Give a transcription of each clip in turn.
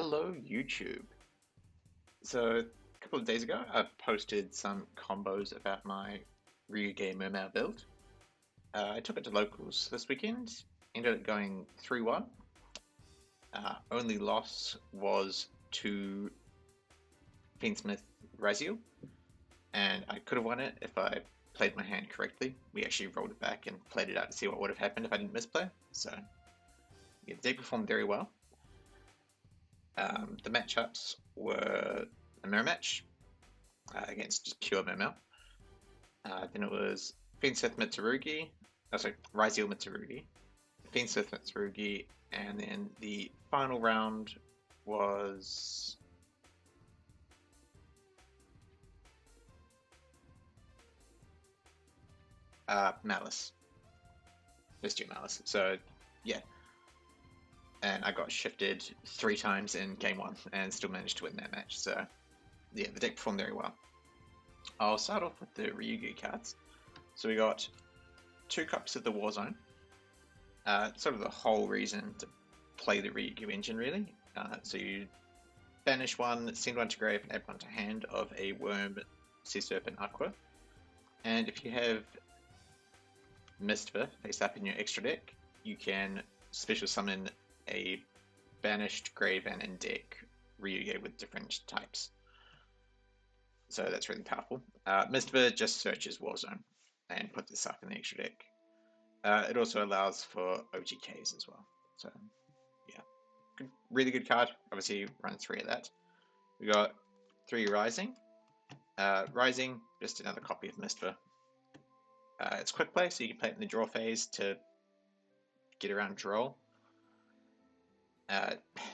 Hello, YouTube. So, a couple of days ago, I posted some combos about my Ryu-ge Mermail build. I took it to locals this weekend, ended up going 3-1. Only loss was to Finsmith Raziel, and I could have won it if I played my hand correctly. We actually rolled it back and played it out to see what would have happened if I didn't misplay. So, yeah, the deck performed very well. The matchups were a mirror match against just pure Mermail. Then it was Finsmith Mitsurugi, sorry, Raziel Mitsurugi, Finsmith Mitsurugi, and then the final round was Malice, Mystery Malice. So yeah, and I got shifted 3 times in game 1 and still managed to win that match. So yeah, the deck performed very well. I'll start off with the Ryu-ge cards. So we got 2 Cups of the Warzone. Sort of the whole reason to play the Ryu-ge engine, really. So you banish 1, send 1 to grave, and add 1 to hand of a Worm, Sea Serpent, Aqua. And if you have Mistver face up in your extra deck, you can special summon a banished, grave, and in deck Ryu-ge with different types. So that's really powerful. Mistver just searches Warzone and put this up in the extra deck. It also allows for OGKs as well. So yeah, really good card. Obviously, run 3 of that. We got 3 Rising. Rising, just another copy of Mistver. It's quick play, so you can play it in the draw phase to get around draw.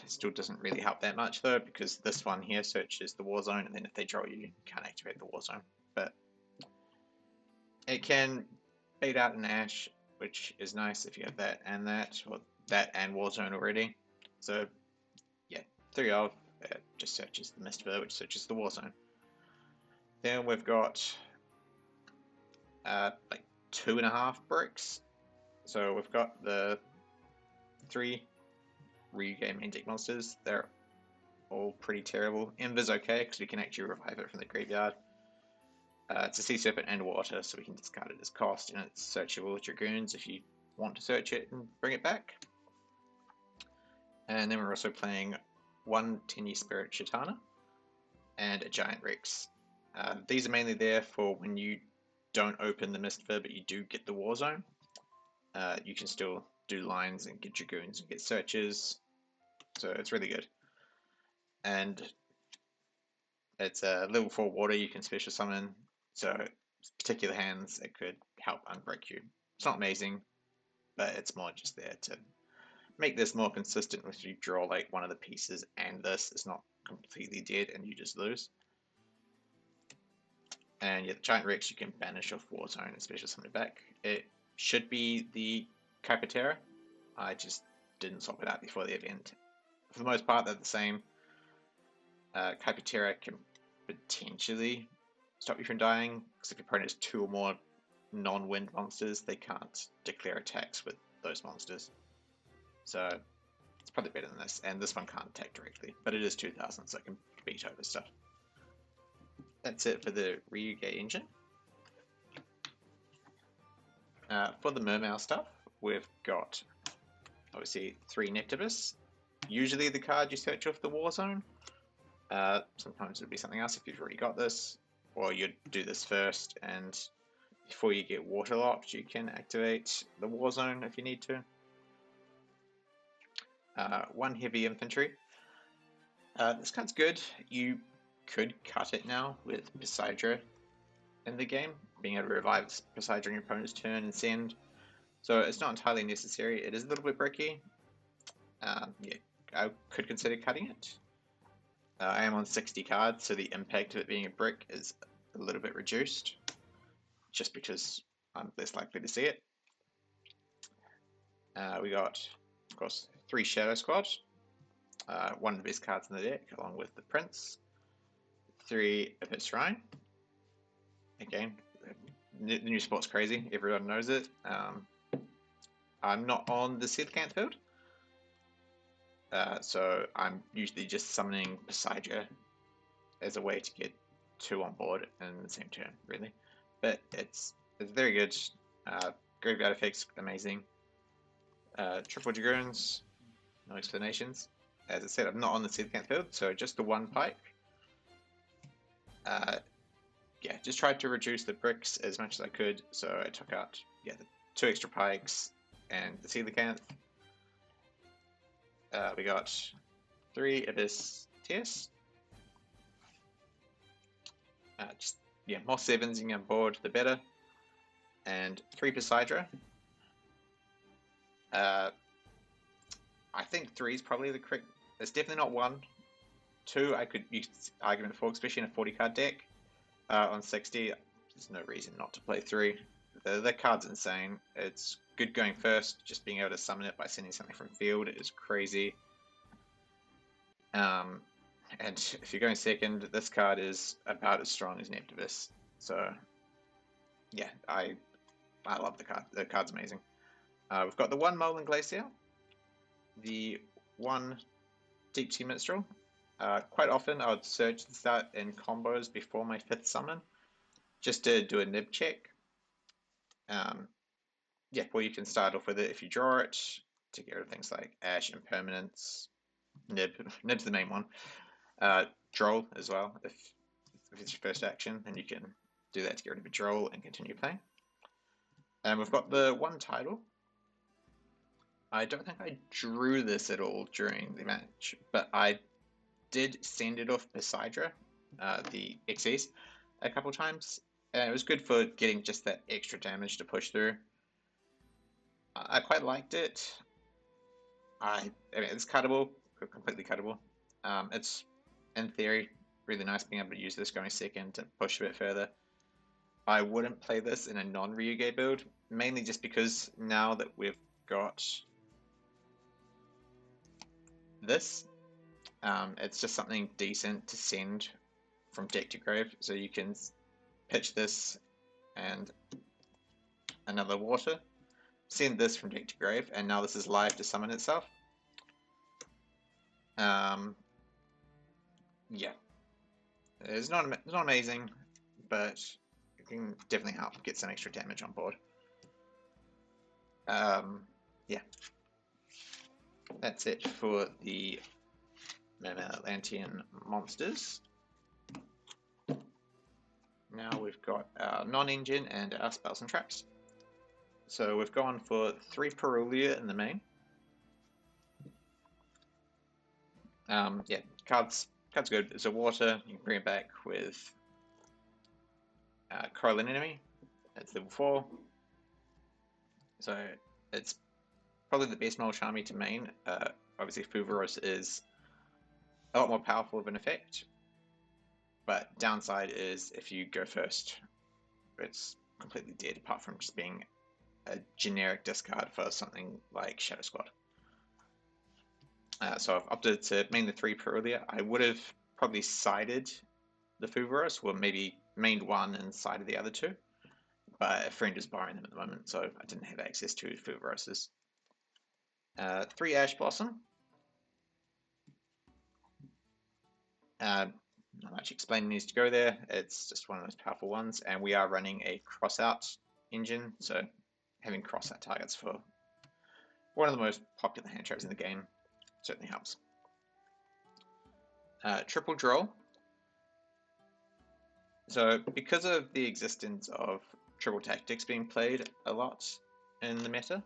Still doesn't really help that much though, because this one here searches the war zone, and then if they draw you can't activate the war zone. But it can bait out an Ash, which is nice if you have that and that, or that and war zone already. So yeah, 3 of just searches the Mistver, which searches the war zone. Then we've got like 2.5 bricks. So we've got the 3 Ryu-ge main deck monsters. They're all pretty terrible. Ember's okay because we can actually revive it from the graveyard. It's a Sea Serpent and water, so we can discard it as cost, and it's searchable with Dragoons if you want to search it and bring it back. And then we're also playing 1 Tenyi Spirit Chitana and a Giant Rex. These are mainly there for when you don't open the Mistver, but you do get the War Zone. You can still do lines and get Dragoons and get searches, so it's really good. And it's a level 4 water you can special summon, so particular hands it could help unbreak you. It's not amazing, but it's more just there to make this more consistent if you draw like one of the pieces and this is not completely dead and you just lose. And yeah, the Giant Rex you can banish off Warzone and special summon it back. It should be the Capitera. I just didn't swap it out before the event. For the most part, they're the same. Capitera can potentially stop you from dying, because if your opponent has 2 or more non-wind monsters, they can't declare attacks with those monsters. So it's probably better than this, and this one can't attack directly, but it is 2000, so it can beat over stuff. That's it for the Ryu-ge engine. For the Mermail stuff, we've got obviously 3 Nectibus. Usually the card you search off the war zone. Sometimes it would be something else if you've already got this, or you'd do this first, and before you get waterlocked, you can activate the war zone if you need to. 1 heavy infantry. This card's good. You could cut it now with Poseidra in the game, being able to revive Poseidra on your opponent's turn and send. So it's not entirely necessary. It is a little bit bricky. Yeah, I could consider cutting it. I am on 60 cards, so the impact of it being a brick is a little bit reduced, just because I'm less likely to see it. We got, of course, 3 Shadow Squad, one of the best cards in the deck, along with the Prince. 3 Abyss Shrine. Again, the new sport's crazy, everyone knows it. I'm not on the Coelacanth build. so I'm usually just summoning Poseidon as a way to get 2 on board in the same turn, really. But it's very good. Graveyard effects, amazing. Triple Dragoons, no explanations. As I said, I'm not on the Coelacanth build, so just the 1 pike. Yeah, just tried to reduce the bricks as much as I could, so I took out the 2 extra pikes and the Coelacanth. We got 3 Abyss Tears. More 7s on board, the better. And 3 Poseidon. I think 3 is probably the correct. It's definitely not 1. 2, I could use argument for, especially in a 40 card deck. On 60, there's no reason not to play 3. The card's insane. It's good going first, just being able to summon it by sending something from field is crazy. And if you're going second, this card is about as strong as Neptibus. So, yeah, I love the card. The card's amazing. We've got the 1 Molan Glacier, the 1 Deep Sea Minstrel. Quite often I would search this out in combos before my 5th summon, just to do a nib check. Well, you can start off with it if you draw it, to get rid of things like Ash, Impermanence, Nib. Nib's the main one. Droll as well, if it's your first action, and you can do that to get rid of a Droll and continue playing. And we've got the 1 Tidal. I don't think I drew this at all during the match, but I did send it off Poseidon, the XS, a couple times, and it was good for getting just that extra damage to push through. I quite liked it. I mean, it's cuttable, completely cuttable. It's, in theory, really nice being able to use this going second to push a bit further. I wouldn't play this in a non-Ryu-ge build, mainly just because now that we've got this, it's just something decent to send from deck to grave. So you can pitch this and another water, send this from deck to grave, and now this is live to summon itself. Yeah, it's not amazing, but it can definitely help get some extra damage on board. Yeah, that's it for the Mermail Atlantean monsters. Now we've got our non-engine and our spells and traps. So we've gone for 3 Perulia in the main. Card's good. It's a water. You can bring it back with Coralline Enemy. That's level 4. So it's probably the best Mold Charmy to main. Obviously Fuvaros is a lot more powerful of an effect, but downside is if you go first, it's completely dead, apart from just being a generic discard for something like Shadow Squad. So I've opted to main the 3 Perulia. I would have probably sided the Fuvaros, or maybe mained 1 and sided the other 2, but a friend is borrowing them at the moment, so I didn't have access to Fuvaroses. 3 Ash Blossom. Not much explaining needs to go there. It's just one of those powerful ones, and we are running a cross-out engine, so having cross-out targets for one of the most popular hand traps in the game certainly helps. Triple Droll. So because of the existence of triple tactics being played a lot in the meta,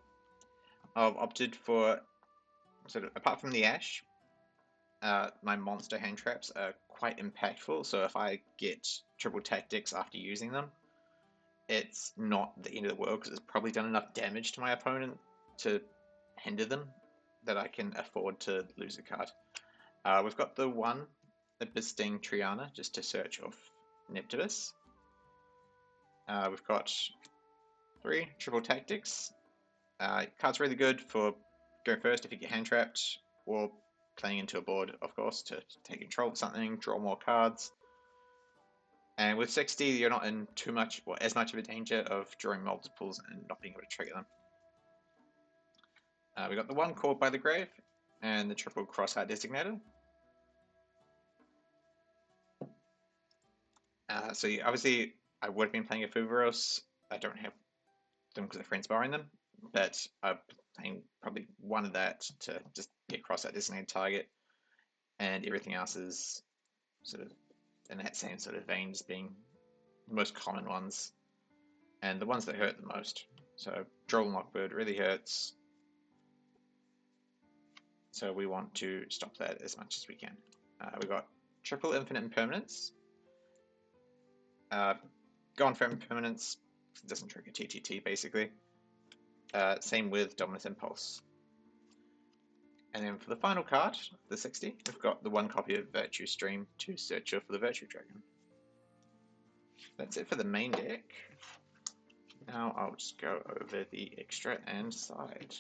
I've opted for, sort of, apart from the Ash, my monster hand traps are quite impactful, so if I get triple tactics after using them, it's not the end of the world, because it's probably done enough damage to my opponent to hinder them that I can afford to lose a card. We've got the 1 Abyssing Triana, just to search off Neptibus. We've got 3 triple tactics. Card's really good for going first if you get hand trapped, or playing into a board, of course, to take control of something, draw more cards. And with 60, you're not in too much, or as much of a danger of drawing multiples and not being able to trigger them. We got the 1 Caught by the Grave. and the triple crossheart designator. So yeah, obviously I would have been playing a Fuvaros. I don't have them because a friend's borrowing them, but I'm playing probably one of that to just get crossheart designated target, and everything else is sort of in that same sort of vein, just being the most common ones and the ones that hurt the most. So Droll and Lockbird really hurts, so we want to stop that as much as we can. We've got triple infinite impermanence. Gone for impermanence, it doesn't trigger TTT basically. Same with Dominant Impulse. And then for the final card, the 60, we've got the one copy of Virtue Stream to Searcher for the Virtue Dragon. That's it for the main deck. Now I'll just go over the extra and side.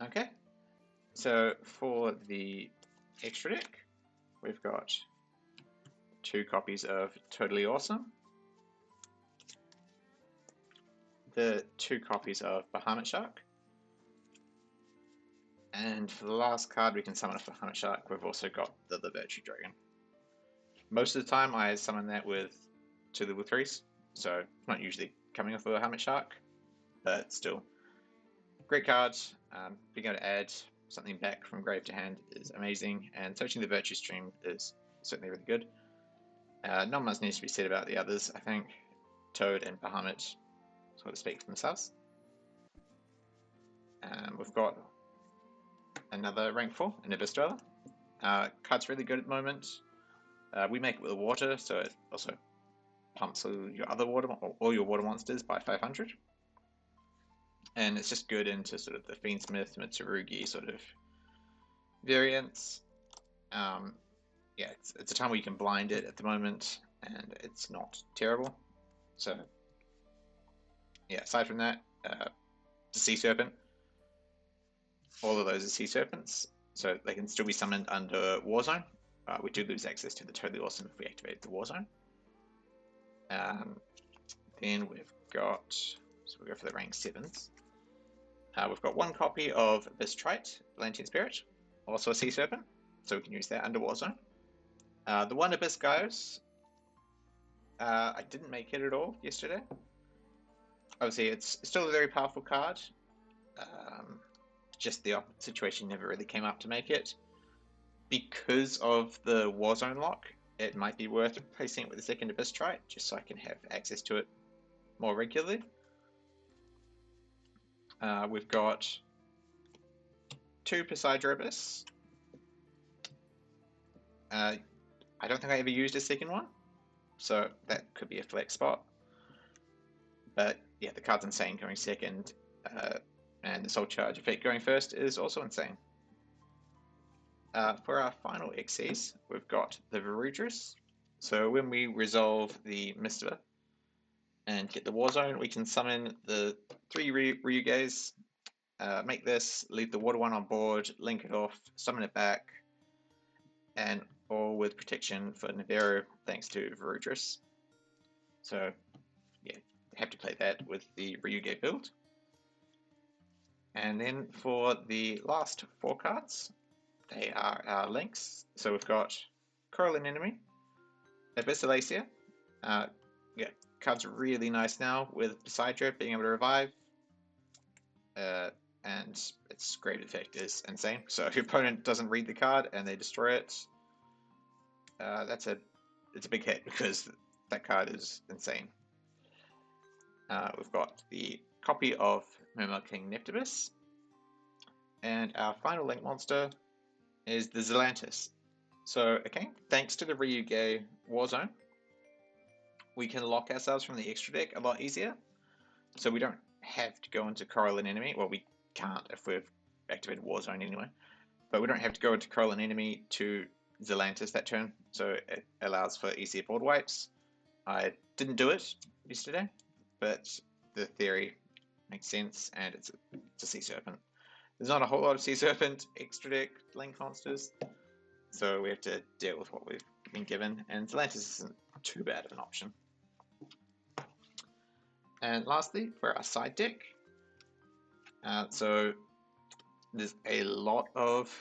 Okay, so for the extra deck, we've got 2 copies of Totally Awesome, the 2 copies of Bahamut Shark, and for the last card we can summon a Bahamut Shark, we've also got the Virtue Dragon. Most of the time I summon that with 2 level 3s, so not usually coming off of a Bahamut Shark, but still. Great card. Being able to add something back from grave to hand is amazing, and searching the Virtue Stream is certainly really good. Not much needs to be said about the others. I think Toad and Bahamut sort of speak for themselves. We've got another rank 4, an Abyss Dweller. Card's really good at the moment. We make it with water, so it also pumps all your water monsters by 500. And it's just good into sort of the Fiendsmith, Mitsurugi sort of variants. Yeah, it's a time where you can blind it at the moment, and it's not terrible. So, yeah, aside from that, the Sea Serpent, all of those are Sea Serpents, so they can still be summoned under Warzone. We do lose access to the Totally Awesome if we activate the Warzone. Then we've got, so we'll go for the rank 7s. We've got 1 copy of Abyss Trite, Atlantean Spirit, also a Sea Serpent, so we can use that under Warzone. The 1 Abyss Gaius, I didn't make it at all yesterday. Obviously, it's still a very powerful card. Just the situation never really came up to make it. Because of the Warzone lock, it might be worth replacing it with a 2nd Abyss Trite, just so I can have access to it more regularly. We've got 2 Poseidon Abyss. I don't think I ever used a 2nd one, so that could be a flex spot. But yeah, the card's insane going 2nd, and the Soul Charge effect going 1st is also insane. For our final XCs, we've got the Verudrus. So when we resolve the Mister and get the Warzone, we can summon the 3 Ryu-ges, make this, leave the water one on board, link it off, summon it back, and all with protection for Nibiru thanks to Verudrus. So yeah, have to play that with the Ryu-ge build. And then for the last 4 cards, they are our links. So we've got Coral Anemone, Abyss Alacia. Yeah, card's really nice now with Poseidra being able to revive. And its grave effect is insane. So if your opponent doesn't read the card and they destroy it, it's a big hit because that card is insane. We've got the copy of Mermail King Neptibus, and our final link monster is the Zelantis. So again, thanks to the Ryu-ge Warzone, we can lock ourselves from the extra deck a lot easier. So we don't have to go into Coral Anemone. Well, we can't if we've activated Warzone anyway. But we don't have to go into Coral Anemone to Zelantis that turn, so it allows for easier board wipes. I didn't do it yesterday, but the theory makes sense, and it's a Sea Serpent. There's not a whole lot of Sea Serpent extra deck link monsters, so we have to deal with what we've been given, and Atlantis isn't too bad of an option. And lastly, for our side deck, so there's a lot of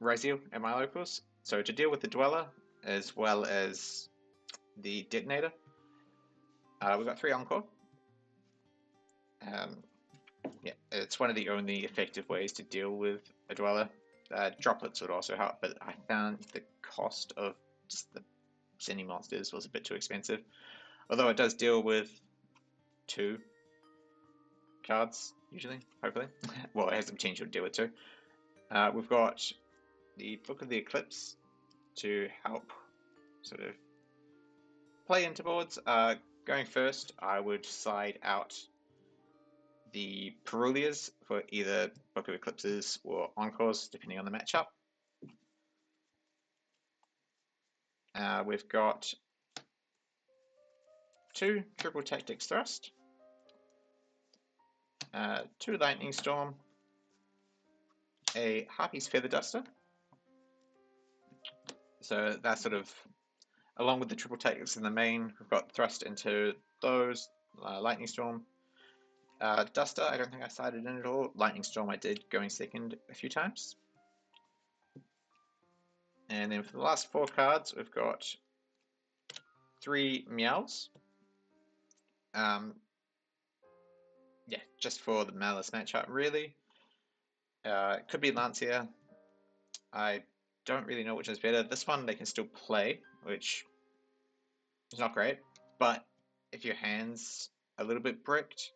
Razio at my locals. So to deal with the Dweller as well as the Detonator, we've got 3 Encore. Yeah, it's one of the only effective ways to deal with a Dweller. Droplets would also help, but I found the cost of just the sending monsters was a bit too expensive. Although it does deal with 2 cards, usually, hopefully. Well, it has the potential to deal with 2. We've got the Book of the Eclipse to help sort of play into boards. Going first, I would side out the Perulias for either Book of Eclipses or Encores, depending on the matchup. We've got 2 Triple Tactics Thrust, 2 Lightning Storm, a Harpy's Feather Duster. So that's sort of, along with the Triple Tactics in the main, we've got Thrust into those, Lightning Storm. Duster, I don't think I sided in at all. Lightning Storm I did, going second a few times. And then for the last 4 cards, we've got 3 Meows. Yeah, just for the Malice matchup, really. It could be Lancia. I don't really know which is better. This one they can still play, which is not great. But if your hand's a little bit bricked,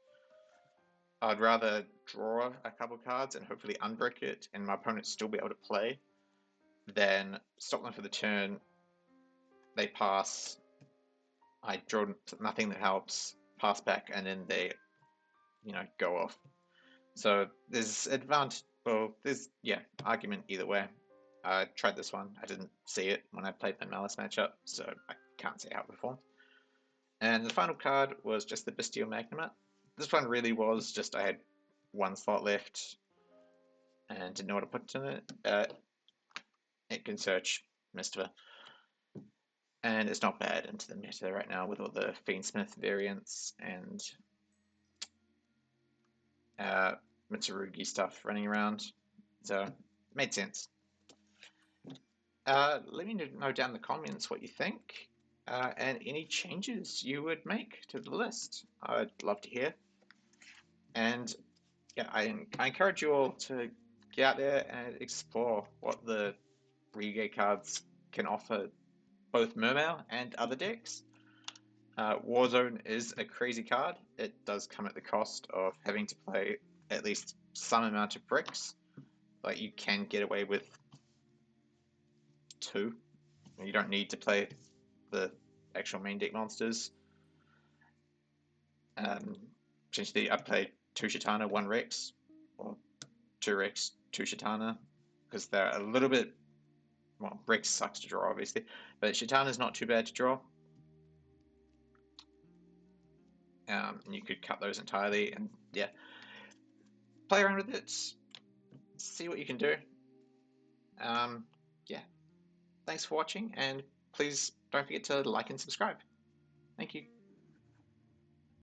I'd rather draw a couple cards and hopefully unbrick it and my opponent still be able to play than stop them for the turn, they pass, I draw nothing that helps, pass back, and then they, go off. So there's advantage, well, there's, argument either way. I tried this one, I didn't see it when I played my Malice matchup, so I can't say how it performed. And the final card was just the Bestial Magnemite. This one really was just I had 1 slot left and didn't know what to put in it. It can search Mystifer. And it's not bad into the meta right now with all the Fiendsmith variants and Mitsurugi stuff running around. So, it made sense. Let me know down in the comments what you think and any changes you would make to the list. I'd love to hear. And yeah, I encourage you all to get out there and explore what the Ryu-ge cards can offer both Mermail and other decks. Warzone is a crazy card. It does come at the cost of having to play at least some amount of bricks. Like you can get away with 2. You don't need to play the actual main deck monsters. Essentially, I played 2 Shitana, 1 Rex, or 2 Rex, 2 Shitana, because they're a little bit. Well, Rex sucks to draw, obviously, but Shitana's not too bad to draw. And you could cut those entirely, and yeah, play around with it, see what you can do. Yeah, thanks for watching, and please don't forget to like and subscribe. Thank you.